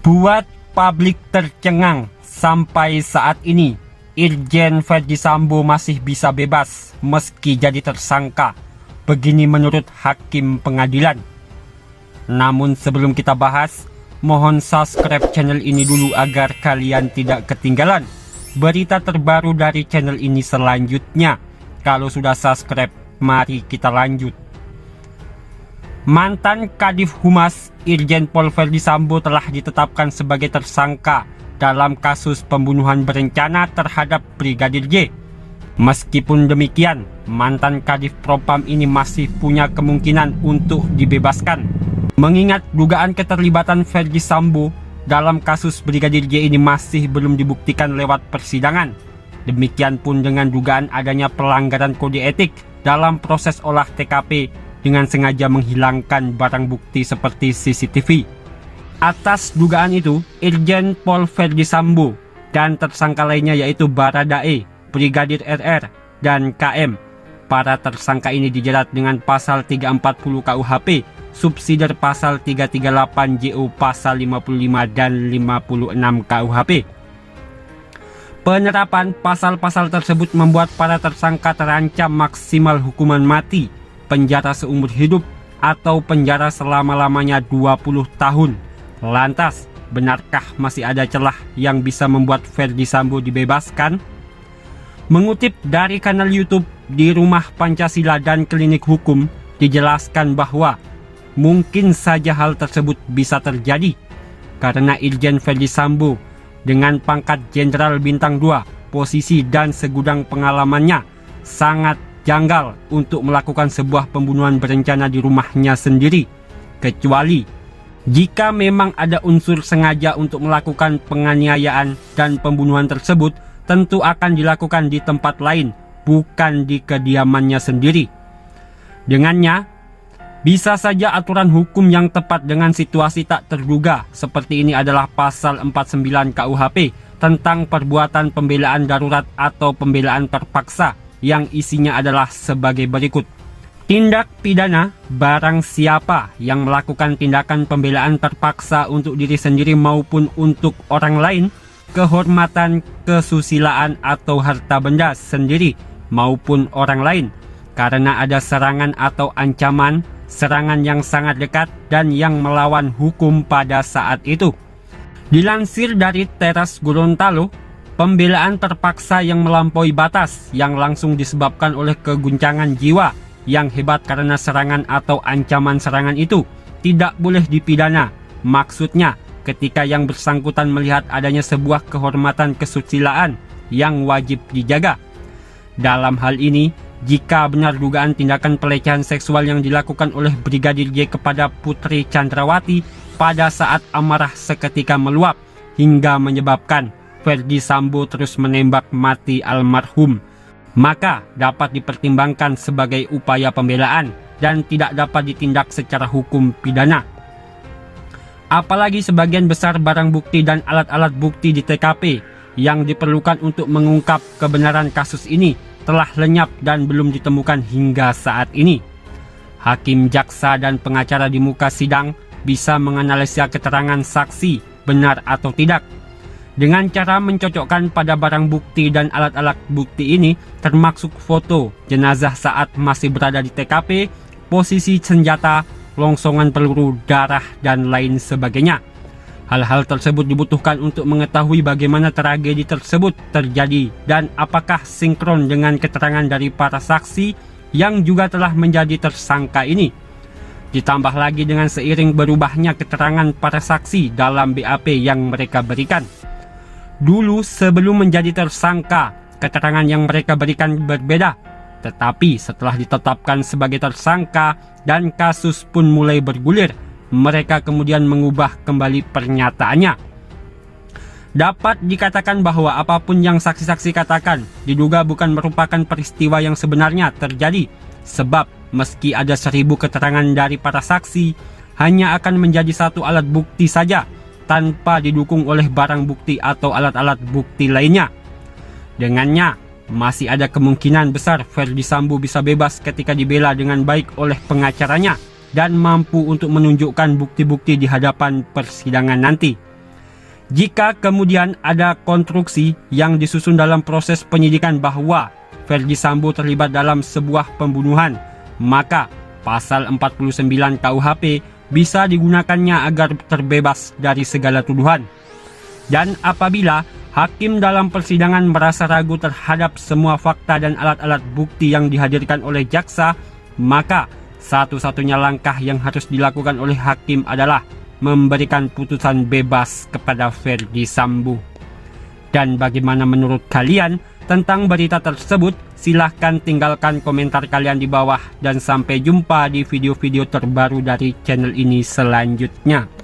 Buat publik tercengang, sampai saat ini Irjen Verdi Sambo masih bisa bebas meski jadi tersangka. Begini menurut hakim pengadilan. Namun sebelum kita bahas, mohon subscribe channel ini dulu agar kalian tidak ketinggalan berita terbaru dari channel ini selanjutnya. Kalau sudah subscribe, mari kita lanjut. Mantan Kadif Humas Irjen Pol Verdi Sambo telah ditetapkan sebagai tersangka dalam kasus pembunuhan berencana terhadap Brigadir J. Meskipun demikian, mantan Kadif Propam ini masih punya kemungkinan untuk dibebaskan. Mengingat dugaan keterlibatan Verdi Sambo dalam kasus Brigadir J ini masih belum dibuktikan lewat persidangan. Demikian pun dengan dugaan adanya pelanggaran kode etik dalam proses olah TKP dengan sengaja menghilangkan barang bukti seperti CCTV. Atas dugaan itu, Irjen Pol Verdi Sambo dan tersangka lainnya yaitu Baradae, Brigadir RR, dan KM. Para tersangka ini dijerat dengan pasal 340 KUHP, subsidiar pasal 338 JO pasal 55 dan 56 KUHP. Penerapan pasal-pasal tersebut membuat para tersangka terancam maksimal hukuman mati, penjara seumur hidup, atau penjara selama-lamanya 20 tahun. Lantas, benarkah masih ada celah yang bisa membuat Verdi Sambo dibebaskan? Mengutip dari kanal YouTube Di Rumah Pancasila dan Klinik Hukum, dijelaskan bahwa mungkin saja hal tersebut bisa terjadi karena Irjen Verdi Sambo dengan pangkat Jenderal Bintang 2, posisi dan segudang pengalamannya sangat janggal untuk melakukan sebuah pembunuhan berencana di rumahnya sendiri, kecuali jika memang ada unsur sengaja untuk melakukan penganiayaan dan pembunuhan tersebut, tentu akan dilakukan di tempat lain, bukan di kediamannya sendiri. Dengannya, bisa saja aturan hukum yang tepat dengan situasi tak terduga seperti ini adalah pasal 49 KUHP tentang perbuatan pembelaan darurat atau pembelaan terpaksa, yang isinya adalah sebagai berikut. Tindak pidana barang siapa yang melakukan tindakan pembelaan terpaksa untuk diri sendiri maupun untuk orang lain, kehormatan, kesusilaan atau harta benda sendiri maupun orang lain, karena ada serangan atau ancaman, serangan yang sangat dekat dan yang melawan hukum pada saat itu. Dilansir dari Teras Gorontalo, pembelaan terpaksa yang melampaui batas yang langsung disebabkan oleh keguncangan jiwa yang hebat karena serangan atau ancaman serangan itu tidak boleh dipidana. Maksudnya, ketika yang bersangkutan melihat adanya sebuah kehormatan kesusilaan yang wajib dijaga. Dalam hal ini, jika benar dugaan tindakan pelecehan seksual yang dilakukan oleh Brigadir J kepada Putri Chandrawati pada saat amarah seketika meluap hingga menyebabkan Verdi Sambo terus menembak mati almarhum, maka dapat dipertimbangkan sebagai upaya pembelaan dan tidak dapat ditindak secara hukum pidana. Apalagi sebagian besar barang bukti dan alat-alat bukti di TKP yang diperlukan untuk mengungkap kebenaran kasus ini telah lenyap dan belum ditemukan hingga saat ini. Hakim, jaksa, dan pengacara di muka sidang bisa menganalisa keterangan saksi benar atau tidak dengan cara mencocokkan pada barang bukti dan alat-alat bukti ini, termasuk foto jenazah saat masih berada di TKP, posisi senjata, longsongan peluru, darah, dan lain sebagainya. Hal-hal tersebut dibutuhkan untuk mengetahui bagaimana tragedi tersebut terjadi dan apakah sinkron dengan keterangan dari para saksi yang juga telah menjadi tersangka ini. Ditambah lagi dengan seiring berubahnya keterangan para saksi dalam BAP yang mereka berikan. Dulu sebelum menjadi tersangka, keterangan yang mereka berikan berbeda. Tetapi setelah ditetapkan sebagai tersangka dan kasus pun mulai bergulir, mereka kemudian mengubah kembali pernyataannya. Dapat dikatakan bahwa apapun yang saksi-saksi katakan diduga bukan merupakan peristiwa yang sebenarnya terjadi, sebab meski ada 1000 keterangan dari para saksi, hanya akan menjadi satu alat bukti saja tanpa didukung oleh barang bukti atau alat-alat bukti lainnya. Dengannya, masih ada kemungkinan besar Verdi Sambo bisa bebas ketika dibela dengan baik oleh pengacaranya dan mampu untuk menunjukkan bukti-bukti di hadapan persidangan nanti. Jika kemudian ada konstruksi yang disusun dalam proses penyidikan bahwa Ferdi Sambo terlibat dalam sebuah pembunuhan, maka pasal 49 KUHP bisa digunakannya agar terbebas dari segala tuduhan. Dan apabila hakim dalam persidangan merasa ragu terhadap semua fakta dan alat-alat bukti yang dihadirkan oleh jaksa, maka satu-satunya langkah yang harus dilakukan oleh hakim adalah memberikan putusan bebas kepada Ferdi Sambo. Dan bagaimana menurut kalian tentang berita tersebut? Silahkan tinggalkan komentar kalian di bawah, dan sampai jumpa di video-video terbaru dari channel ini selanjutnya.